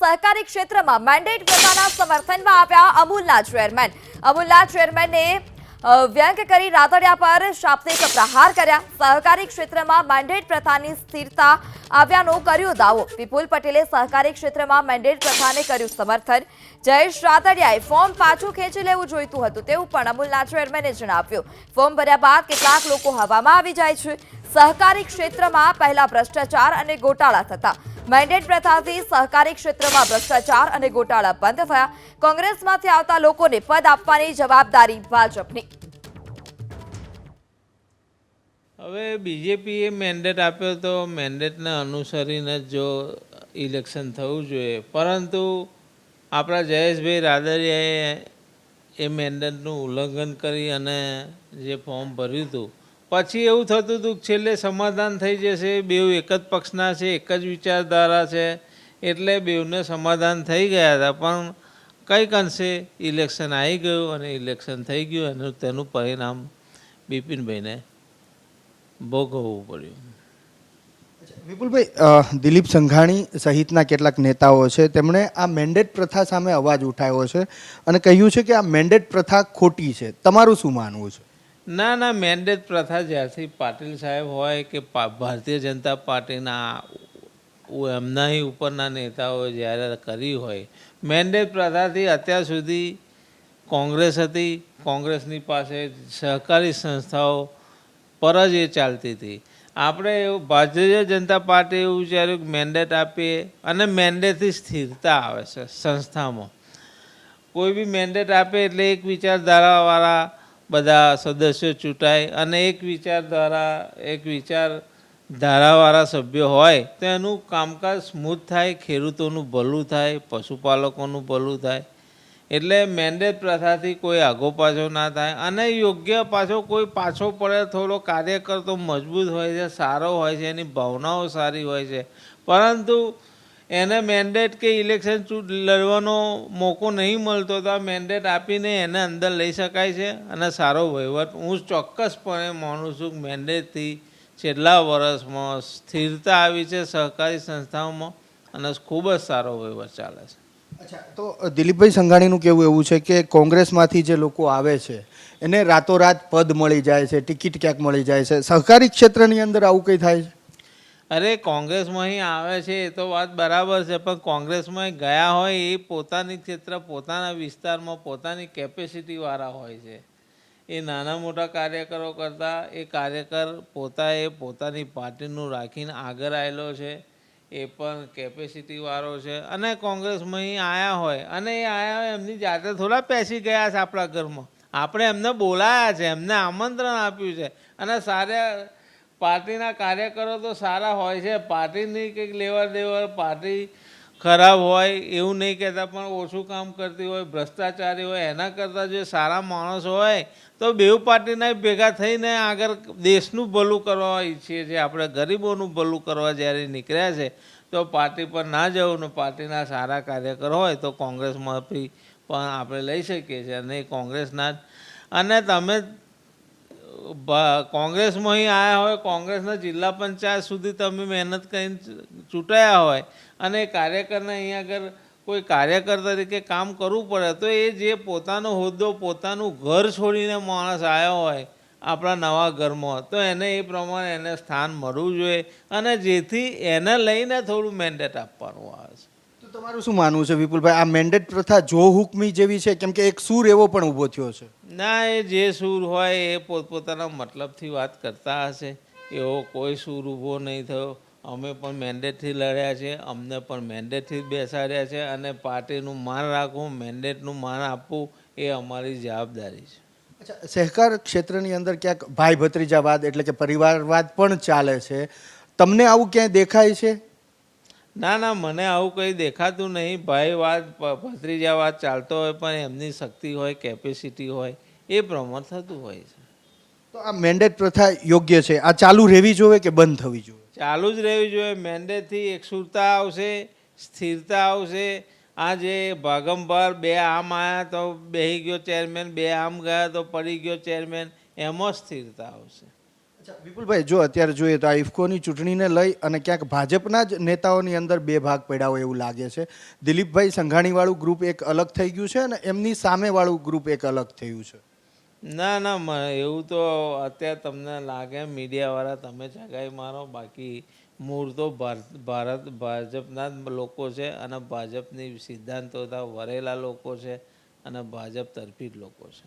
સહકારી ક્ષેત્રમાં મેન્ડેટ પ્રથાના સમર્થનમાં આવ્યા અમૂલના ચેરમેન. અમૂલના ચેરમેને વ્યંગ કરી રાદડિયા પર શાબ્દિક પ્રહાર કર્યા. સહકારી ક્ષેત્રમાં મેન્ડેટ પ્રથાની સ્થિરતા આવ્યાનો કર્યો દાવો. વિપુલ પટેલે સહકારી ક્ષેત્રમાં મેન્ડેટ પ્રથાને કર્યું સમર્થન. જયેશ રાદડિયાએ ફોર્મ પાછું ખેંચી લેવું જોઈતું હતું તેવું પણ અમૂલના ચેરમેને જણાવ્યું. ફોર્મ ભર્યા બાદ કેટલાક લોકો હવામાં આવી જાય છે. સહકારી ક્ષેત્રમાં પહેલા ભ્રષ્ટાચાર અને ગોટાળા થતા. મેન્ડેટ પ્રથાથી સહકારી ક્ષેત્રમાં ભ્રષ્ટાચાર અને ગોટાળા બંધ થયા. કોંગ્રેસમાંથી આવતા લોકોને પદ આપવાની જવાબદારી ભાજપની. હવે બીજેપીએ મેન્ડેટ આપ્યો તો મેન્ડેટને અનુસરીને જો ઇલેક્શન થવું જોઈએ, પરંતુ આપણા જયેશભાઈ રાદડિયાએ એ મેન્ડેટનું ઉલ્લંઘન કરી અને જે ફોર્મ ભર્યું હતું, પછી એવું થતું હતું કે છેલ્લે સમાધાન થઈ જશે, બેઉ એક જ પક્ષના છે, એક જ વિચારધારા છે, એટલે બેઉને સમાધાન થઈ ગયા હતા. પણ કંઈક અંશે ઇલેક્શન આવી ગયું અને ઇલેક્શન થઈ ગયું અને તેનું પરિણામ બિપિનભાઈને ભોગવવું પડ્યું. વિપુલભાઈ, દિલીપ સંઘાણી સહિતના કેટલાક નેતાઓ છે તેમણે આ મેન્ડેટ પ્રથા સામે અવાજ ઉઠાવ્યો છે અને કહ્યું છે કે આ મેન્ડેટ પ્રથા ખોટી છે. તમારું શું માનવું છે? ના, મેન્ડેટ પ્રથા જ્યારથી પાટીલ સાહેબ હોય કે ભારતીય જનતા પાર્ટીના એમના ઉપરના નેતાઓ જ્યારે કરી હોય, મેન્ડેટ પ્રથાથી અત્યાર સુધી કોંગ્રેસ હતી, કોંગ્રેસની પાસે સહકારી સંસ્થાઓ પર જ એ ચાલતી હતી. આપણે એવું ભારતીય જનતા પાર્ટી એવું વિચાર્યું કે મેન્ડેટ આપીએ અને મેન્ડેટથી સ્થિરતા આવે છે સંસ્થામાં. કોઈ બી મેન્ડેટ આપે એટલે એક વિચારધારાવાળા બધા સદસ્યો ચૂંટાય અને એક વિચારધારાવાળા સભ્યો હોય તો એનું કામકાજ સ્મૂથ થાય, ખેડૂતોનું ભલું થાય, પશુપાલકોનું ભલું થાય. એટલે મેન્ડેટ પ્રથાથી કોઈ આગો પાછો ના થાય અને યોગ્ય પાછો કોઈ પાછો પડે થોડો કાર્યકર તો મજબૂત હોય છે, સારો હોય છે, એની ભાવનાઓ સારી હોય છે, પરંતુ એને મેન્ડેટ કે ઇલેક્શન લડવાનો મોકો નહીં મળતો તો આ મેન્ડેટ આપીને એને અંદર લઈ શકાય છે અને સારો વહીવટ હું ચોક્કસપણે માનું છું કે મેન્ડેટથી છેલ્લા વર્ષમાં સ્થિરતા આવી છે સહકારી સંસ્થાઓમાં અને ખૂબ જ સારો વહીવટ ચાલે છે. અચ્છા, તો દિલીપભાઈ સંઘાણીનું કહેવું એવું છે કે કોંગ્રેસમાંથી જે લોકો આવે છે એને રાતોરાત પદ મળી જાય છે, ટિકિટ ક્યાંક મળી જાય છે. સહકારી ક્ષેત્રની અંદર આવું કંઈ થાય છે? અરે કોંગ્રેસમાં અહીં આવે છે એ તો વાત બરાબર છે, પણ કોંગ્રેસમાં ગયા હોય એ પોતાની ક્ષેત્ર, પોતાના વિસ્તારમાં પોતાની કેપેસિટીવાળા હોય છે. એ નાના મોટા કાર્યકરો કરતાં એ કાર્યકર પોતાની પાર્ટીનું રાખીને આગળ આવેલો છે, એ પણ કેપેસિટીવાળો છે અને કોંગ્રેસમાં અહીં આવ્યા હોય અને એ આવ્યા હોય એમની જાતે થોડા પેસી ગયા છે આપણા ઘરમાં. આપણે એમને બોલાયા છે, એમને આમંત્રણ આપ્યું છે અને સારા પાર્ટીના કાર્યકરો તો સારા હોય છે. પાર્ટીની કંઈક લેવડ દેવડ પાર્ટી ખરાબ હોય એવું નહીં કહેતા, પણ ઓછું કામ કરતી હોય, ભ્રષ્ટાચારી હોય, એના કરતાં જે સારા માણસો હોય તો બેઉ પાર્ટીના ભેગા થઈને આગળ દેશનું ભલું કરવા ઈચ્છીએ છીએ. આપણે ગરીબોનું ભલું કરવા જ્યારે નીકળ્યા છે તો પાર્ટી પર ના જવું ને પાર્ટીના સારા કાર્યકર હોય તો કોંગ્રેસમાંથી પણ આપણે લઈ શકીએ છીએ અને કોંગ્રેસના જ. અને તમે કોંગ્રેસમાં અહીં આવ્યા હોય, કોંગ્રેસના જિલ્લા પંચાયત સુધી તમે મહેનત કરીને ચૂંટાયા હોય અને કાર્યકરને અહીંયા આગળ કોઈ કાર્યકર તરીકે કામ કરવું પડે તો એ જે પોતાનો હોદ્દો, પોતાનું ઘર છોડીને માણસ આવ્યો હોય આપણા નવા ઘરમાં તો એને એ પ્રમાણે એને સ્થાન મળવું જોઈએ અને જેથી એને લઈને થોડું મેન્ડેટ આપવાનું આવે છે. તો તમારું શું માનવું છે વિપુલભાઈ, આ મેન્ડેટ પ્રથા જો હુકમી જેવી છે? કેમ કે એક સૂર એવો પણ ઊભો થયો છે. ના, એ જે સૂર હોય એ પોતપોતાના મતલબથી વાત કરતા હશે, એવો કોઈ સૂર ઊભો નહીં થયો. અમે પણ મેન્ડેટથી લડ્યા છે, અમને પણ મેન્ડેટથી જ બેસાડ્યા છે અને પાર્ટીનું માન રાખવું, મેન્ડેટનું માન આપવું એ અમારી જવાબદારી છે. અચ્છા, સહકાર ક્ષેત્રની અંદર ક્યાંક ભાઈ ભત્રીજાવાદ એટલે કે પરિવારવાદ પણ ચાલે છે. તમને આવું ક્યાંય દેખાય છે? ના, મને આવું કંઈ દેખાતું નહીં. ભાઈવાદ, ભત્રીજાવાદ ચાલતો હોય પણ એમની શક્તિ હોય, કેપેસિટી હોય એ પ્રમાણે થતું હોય છે. તો આ મેન્ડેટ પ્રથા યોગ્ય છે? આ ચાલુ રહેવી જોઈએ કે બંધ થવી જોઈએ? ચાલુ જ રહેવી જોઈએ. મેન્ડેટથી એકસૂરતા આવશે, સ્થિરતા આવશે. આ જે ભાગમભાર બે આમ આવ્યા તો બેસી ગયો ચેરમેન, બે આમ ગયા તો પડી ગયો ચેરમેન, એમાં સ્થિરતા આવશે. વિપુલભાઈ, જો અત્યારે જોઈએ તો આ ઇફકોની ચૂંટણીને લઈ અને ક્યાંક ભાજપના જ નેતાઓની અંદર બે ભાગ પડ્યા હોય એવું લાગે છે. દિલીપભાઈ સંઘાણીવાળું ગ્રુપ એક અલગ થઈ ગયું છે અને એમની સામેવાળું ગ્રુપ એક અલગ થયું છે. ના ના એવું તો અત્યારે તમને લાગે મીડિયાવાળા તમે જગાઈ મારો, બાકી મૂળ તો ભાજપના જ લોકો છે અને ભાજપની સિદ્ધાંતો વરેલા લોકો છે અને ભાજપ તરફી જ લોકો છે.